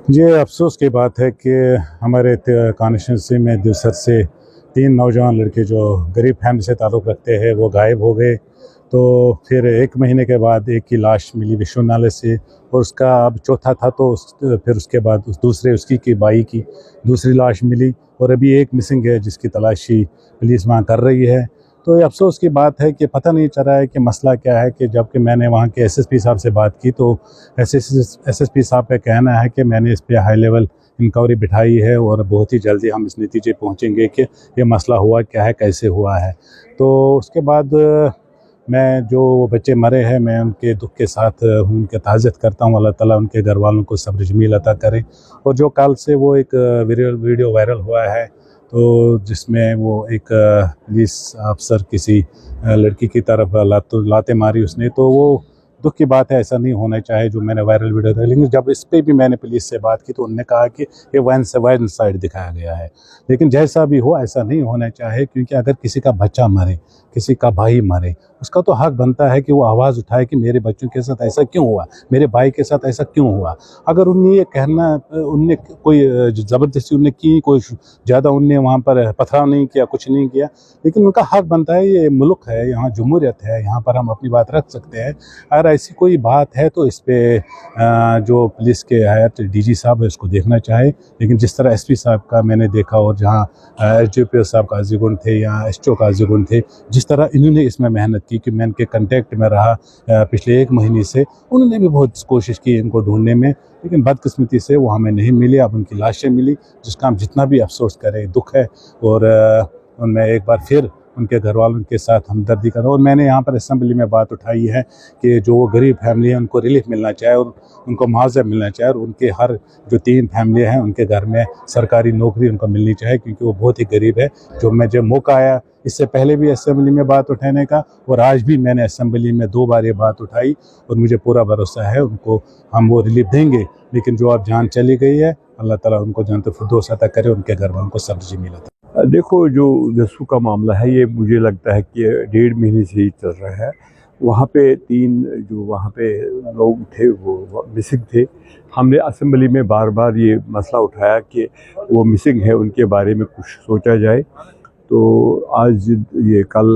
ये अफ़सोस की बात है कि हमारे कॉन्स्टिट्यूंसी में दूसर से 3 नौजवान लड़के जो गरीब फैमिली से ताल्लुक़ रखते हैं वो गायब हो गए। तो फिर 1 महीने के बाद एक की लाश मिली विश्वविद्यालय से और उसका अब चौथा था तो फिर उसके बाद दूसरे उसकी की भाई की दूसरी लाश मिली और अभी एक मिसिंग है जिसकी तलाशी पुलिस वहाँ कर रही है। तो ये अफ़सोस की बात है कि पता नहीं चल रहा है कि मसला क्या है, कि जबकि मैंने वहाँ के एसएसपी साहब से बात की तो एसएसपी साहब का कहना है कि मैंने इस पे हाई लेवल इंक्वायरी बिठाई है और बहुत ही जल्दी हम इस नतीजे पहुँचेंगे कि ये मसला हुआ क्या है, कैसे हुआ है। तो उसके बाद मैं जो बच्चे मरे हैं मैं उनके दुख के साथ उनकी ताज़ियत करता हूँ। अल्लाह ताला उनके घर वालों को सब्र जमील अता करे। और जो कल से वो एक वीडियो वायरल हुआ है तो जिसमें वो एक पुलिस अफसर किसी लड़की की तरफ लाते मारी उसने, तो वो दुख की बात है, ऐसा नहीं होना चाहिए जो मैंने वायरल वीडियो था। लेकिन जब इस पे भी मैंने पुलिस से बात की तो उन्होंने कहा कि ये वायलेंस साइड दिखाया गया है। लेकिन जैसा भी हो ऐसा नहीं होना चाहिए, क्योंकि अगर किसी का बच्चा मरे, किसी का भाई मरे, उसका तो हक बनता है कि वो आवाज़ उठाए कि मेरे बच्चों के साथ ऐसा क्यों हुआ, मेरे भाई के साथ ऐसा क्यों हुआ। अगर उन्हें ये कहना उनने कोई ज़बरदस्ती उनने की, कोई ज़्यादा उनने वहाँ पर पथराव नहीं किया, कुछ नहीं किया, लेकिन उनका हक बनता है। ये मुल्क है, यहाँ जमहूरियत है, यहाँ पर हम अपनी बात रख सकते हैं। अगर ऐसी कोई बात है तो इस पे जो पुलिस के हयात डीजी साहब है उसको देखना चाहे। लेकिन जिस तरह एसपी साहब का मैंने देखा और जहाँ एसडीपीओ साहब काजी गुण थे या एसटीओ काजी गुण थे, जिस तरह इन्होंने इसमें मेहनत की कि मैं इनके कंटेक्ट में रहा पिछले 1 महीने से, उन्होंने भी बहुत कोशिश की इनको ढूंढने में, लेकिन बदकिस्मती से वो हमें नहीं मिली। अब उनकी लाशें मिली, जिसका हम जितना भी अफसोस करें दुख है। और मैं एक बार फिर उनके घर वालों के साथ हमदर्दी कर रहा हूँ। और मैंने यहाँ पर असेंबली में बात उठाई है कि जो गरीब फैमिली है उनको रिलीफ मिलना चाहिए और उनको मुआवजा मिलना चाहिए, और उनके हर जो 3 फैमिली हैं उनके घर में सरकारी नौकरी उनको मिलनी चाहिए, क्योंकि वो बहुत ही गरीब है। जब मौका आया, इससे पहले भी असेंबली में बात उठाने का और आज भी मैंने असेंबली में 2 बार ये बात उठाई, और मुझे पूरा भरोसा है उनको हम वो रिलीफ देंगे। लेकिन जो अब जान चली गई है, अल्लाह ताला उनको जन्नत फिरदौस अता करे, उनके घर वालों को सब्र जमील अता। देखो, जो दस्यु का मामला है ये मुझे लगता है कि 1.5 महीने से ही चल रहा है। वहाँ पे 3 जो वहाँ पे लोग थे वो मिसिंग थे। हमने असेंबली में बार बार ये मसला उठाया कि वो मिसिंग है, उनके बारे में कुछ सोचा जाए। तो आज ये कल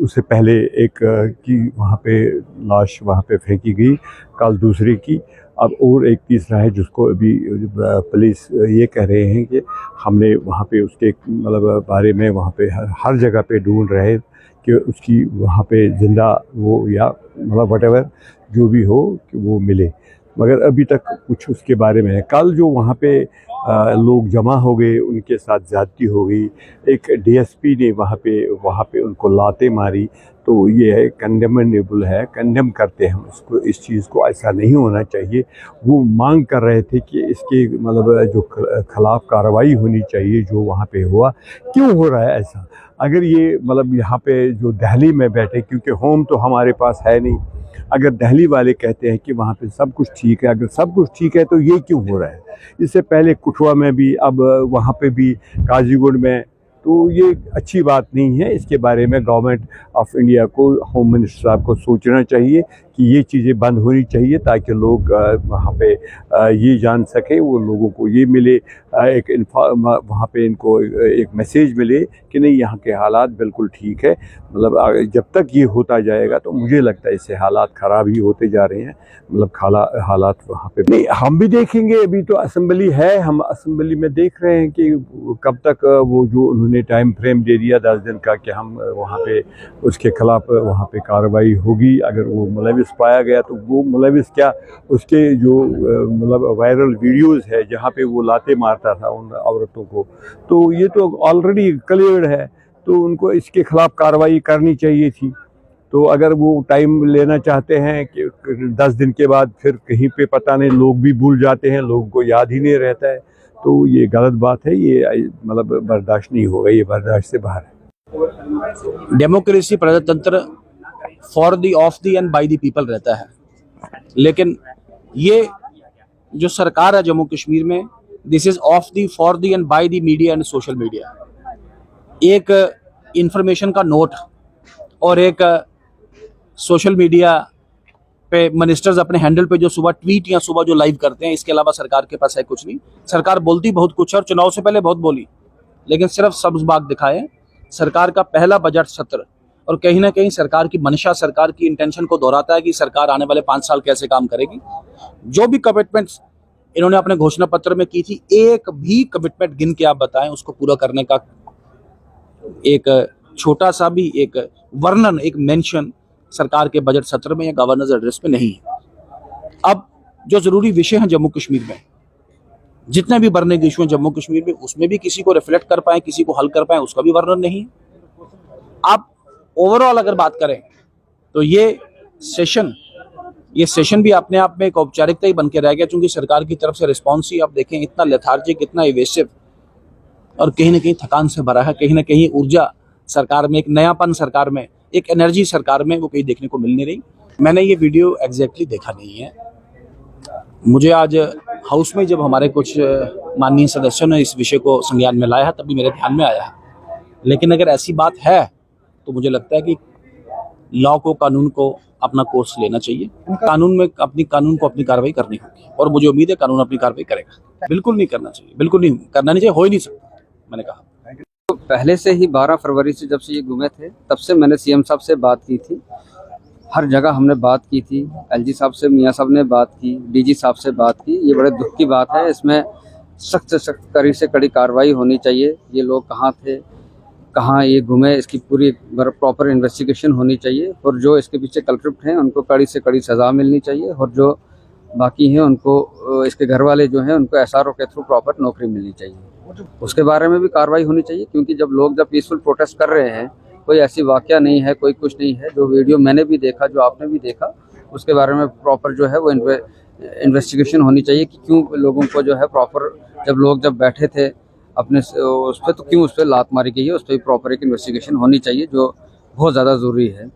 उससे पहले एक की वहाँ पे लाश वहाँ पे फेंकी गई, कल दूसरे की, अब और एक तीसरा है जिसको अभी पुलिस ये कह रहे हैं कि हमने वहाँ पे उसके मतलब बारे में वहाँ पे हर जगह पे ढूंढ रहे कि उसकी वहाँ पे ज़िंदा वो या मतलब वटेवर जो भी हो कि वो मिले, मगर अभी तक कुछ उसके बारे में है। कल जो वहाँ पे लोग जमा हो गए, उनके साथ ज़्यादती हो गई, एक डीएसपी ने वहाँ पे उनको लाते मारी, तो ये है कंडेमेनेबल है, कंडेम करते हैं हम इसको, इस चीज़ को, ऐसा नहीं होना चाहिए। वो मांग कर रहे थे कि इसके मतलब जो खिलाफ कार्रवाई होनी चाहिए जो वहाँ पे हुआ। क्यों हो रहा है ऐसा? अगर ये मतलब यहाँ पे जो दिल्ली में बैठे, क्योंकि होम तो हमारे पास है नहीं, अगर दिल्ली वाले कहते हैं कि वहाँ पे सब कुछ ठीक है, अगर सब कुछ ठीक है तो ये क्यों हो रहा है? इससे पहले कठुआ में भी, अब वहाँ पे भी काजीगुंड में, तो ये अच्छी बात नहीं है। इसके बारे में गवर्नमेंट ऑफ इंडिया को, होम मिनिस्टर साहब को सोचना चाहिए कि ये चीज़ें बंद होनी चाहिए, ताकि लोग वहाँ पे ये जान सकें, वो लोगों को ये मिले, वहाँ पे इनको एक मैसेज मिले कि नहीं, यहाँ के हालात बिल्कुल ठीक है। मतलब जब तक ये होता जाएगा तो मुझे लगता है इससे हालात ख़राब ही होते जा रहे हैं। मतलब हालात वहाँ पे नहीं, हम भी देखेंगे। अभी तो असेंबली है, हम असेंबली में देख रहे हैं कि कब तक वो जो उन्होंने टाइम फ्रेम दे दिया 10 दिन का कि हम वहाँ पे उसके खिलाफ वहाँ पे कार्रवाई होगी। अगर वो मुलविस पाया गया तो वो मुलविस क्या, उसके जो मतलब वायरल वीडियोस है जहाँ पे वो लाते मारता था उन औरतों को, तो ये तो ऑलरेडी क्लियर है, तो उनको इसके खिलाफ कार्रवाई करनी चाहिए थी। तो अगर वो टाइम लेना चाहते हैं कि 10 दिन के बाद फिर कहीं पे पता नहीं, लोग भी भूल जाते हैं, लोगों को याद ही नहीं रहता है, तो ये गलत बात है। ये मतलब बर्दाश्त नहीं होगा, ये बर्दाश्त से बाहर है। डेमोक्रेसी प्रजातंत्र for the, of the and by the people रहता है, लेकिन ये जो सरकार है जम्मू कश्मीर में, this is of the, for the and by the media and social media. एक इंफॉर्मेशन का नोट और एक सोशल मीडिया पे मिनिस्टर्स अपने हैंडल पे जो सुबह ट्वीट या सुबह जो लाइव करते हैं, इसके अलावा सरकार के पास है कुछ नहीं। सरकार बोलती बहुत कुछ है और चुनाव से पहले बहुत बोली, लेकिन सिर्फ सब्ज बाग दिखाए। सरकार का पहला बजट सत्र और कहीं ना कहीं सरकार की मंशा, सरकार की इंटेंशन को दोहराता है कि सरकार आने वाले 5 साल कैसे काम करेगी। जो भी कमिटमेंट्स इन्होंने अपने घोषणा पत्र में की थी, एक भी कमिटमेंट गिन के आप बताएं उसको पूरा करने का एक छोटा सा भी एक वर्णन, एक मेंशन सरकार के बजट सत्र में या गवर्नर्स एड्रेस में नहीं है। अब जो जरूरी विषय हैं जम्मू कश्मीर में, जितने भी बरने के इशू हैं जम्मू कश्मीर में, उसमें भी किसी को रिफ्लेक्ट कर पाए, किसी को हल कर पाए, उसका भी वर्णन नहीं है। आप ओवरऑल अगर बात करें तो ये सेशन भी अपने आप में एक औपचारिकता ही बन के रह गया, क्योंकि सरकार की तरफ से रिस्पॉन्स ही आप देखें इतना लेथार्जिक, इतना इवेसिव और कहीं ना कहीं थकान से भरा है। कहीं ना कहीं ऊर्जा सरकार में, एक नयापन सरकार में, एक एनर्जी सरकार में वो कहीं देखने को मिल नहीं रही। मैंने ये वीडियो एग्जैक्टली देखा नहीं है। मुझे आज हाउस में जब हमारे कुछ माननीय सदस्यों ने इस विषय को संज्ञान में लाया है तभी मेरे ध्यान में आया है। लेकिन अगर ऐसी बात है तो मुझे लगता है कि लॉ को, कानून को अपना कोर्स लेना चाहिए। कानून को अपनी कार्रवाई करनी होगी और मुझे उम्मीद है कानून अपनी कार्रवाई करेगा। बिल्कुल नहीं करना चाहिए, बिल्कुल नहीं करना नहीं चाहिए, हो ही नहीं सकता। मैंने कहा तो पहले से ही 12 फरवरी से जब से ये घूमे थे तब से मैंने सीएम साहब से बात की थी, हर जगह हमने बात की थी। एलजी साहब से, मियाँ साहब ने बात की, डीजी साहब से बात की। ये बड़े दुख की बात है, इसमें सख्त से सख्त, कड़ी से कड़ी कार्रवाई होनी चाहिए। ये लोग कहाँ थे, कहाँ ये घूमे, इसकी पूरी प्रॉपर इन्वेस्टिगेशन होनी चाहिए और जो इसके पीछे कल्प्रिट हैं उनको कड़ी से कड़ी सज़ा मिलनी चाहिए और जो बाकी हैं उनको, इसके घर वाले जो हैं उनको एसआरओ के थ्रू प्रॉपर नौकरी मिलनी चाहिए। उसके बारे में भी कार्रवाई होनी चाहिए, क्योंकि जब लोग पीसफुल प्रोटेस्ट कर रहे हैं, कोई ऐसी वाकया नहीं है, कोई कुछ नहीं है। जो वीडियो मैंने भी देखा, जो आपने भी देखा, उसके बारे में प्रॉपर जो है वो इन्वेस्टिगेशन होनी चाहिए कि क्यों लोगों को जो है प्रॉपर, जब बैठे थे अपने उस पर, तो क्यों उस पर लात मारी गई है, उस पर प्रॉपर एक इन्वेस्टिगेशन होनी चाहिए, जो बहुत ज़्यादा ज़रूरी है।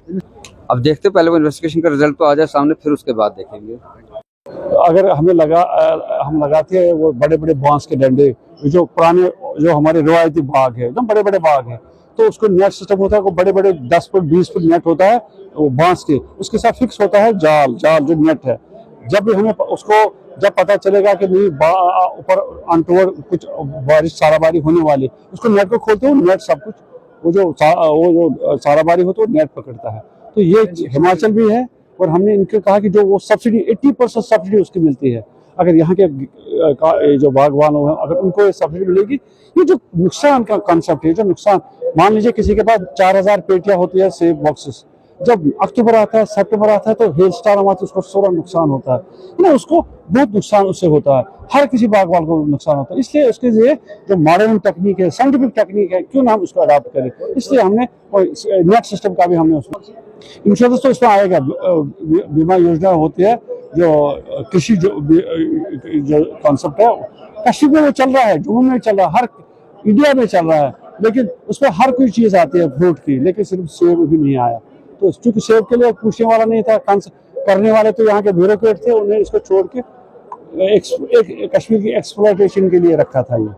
अब देखते पहले वो इन्वेस्टिगेशन का रिजल्ट तो आ जाए सामने, फिर उसके बाद देखेंगे। अगर हम लगाते हैं वो बड़े बड़े बांस के डंडे, जो पुराने, जो हमारे रिवायती बाग है, एकदम बड़े बड़े बाग है, तो उसको नेट सिस्टम होता है, वो बड़े बड़े 10 फुट 20 फुट नेट होता है वो बांस के, उसके साथ फिक्स होता है जाल जो नेट है। जब भी हमें उसको जब पता चलेगा कि नहीं ऊपर अनटोवर कुछ बारिश साराबारी होने वाली, उसको नेट को खोलते हो, नेट सब कुछ वो जो साराबारी हो तो नेट पकड़ता है। तो ये हिमाचल भी है और हमने इनके कहा कि जो वो सब्सिडी 80% सब्सिडी उसकी मिलती है। अगर यहाँ के जो बागवान हैं अगर उनको ये सब्सिडी मिलेगी, ये जो नुकसान का कॉन्सेप्ट है, जो नुकसान, मान लीजिए किसी के पास 4000 पेटियां होती है सेब बॉक्सेस, जब अक्टूबर आता है, सितंबर आता है तो हेल स्टार्म आती है, उसको सारा नुकसान होता है ना, उसको बहुत नुकसान उससे होता है, हर किसी बागवान को नुकसान होता है। इसलिए उसके लिए जो मॉडर्न टेक्निक है, साइंटिफिक टेक्निक है, क्यों ना हम उसको अडॉप्ट करें। इसलिए हमने नेट सिस्टम का भी हमने उसमें इंश्योरेंस तो इसमें आएगा। बीमा योजना होती है जो कृषि जो कॉन्सेप्ट है, कश्मीर में चल रहा है, जम्मू में चल रहा है, हर इंडिया में चल रहा है, लेकिन उसमें हर कोई चीज़ आती है फ्रूट की, लेकिन सिर्फ सेब भी नहीं आया। तो चूंकि सेब के लिए पूछने वाला नहीं था, करने वाले तो यहाँ के ब्यूरोक्रेट थे, उन्हें इसको छोड़ के कश्मीर की एक्सप्लॉयटेशन के लिए रखा था ये।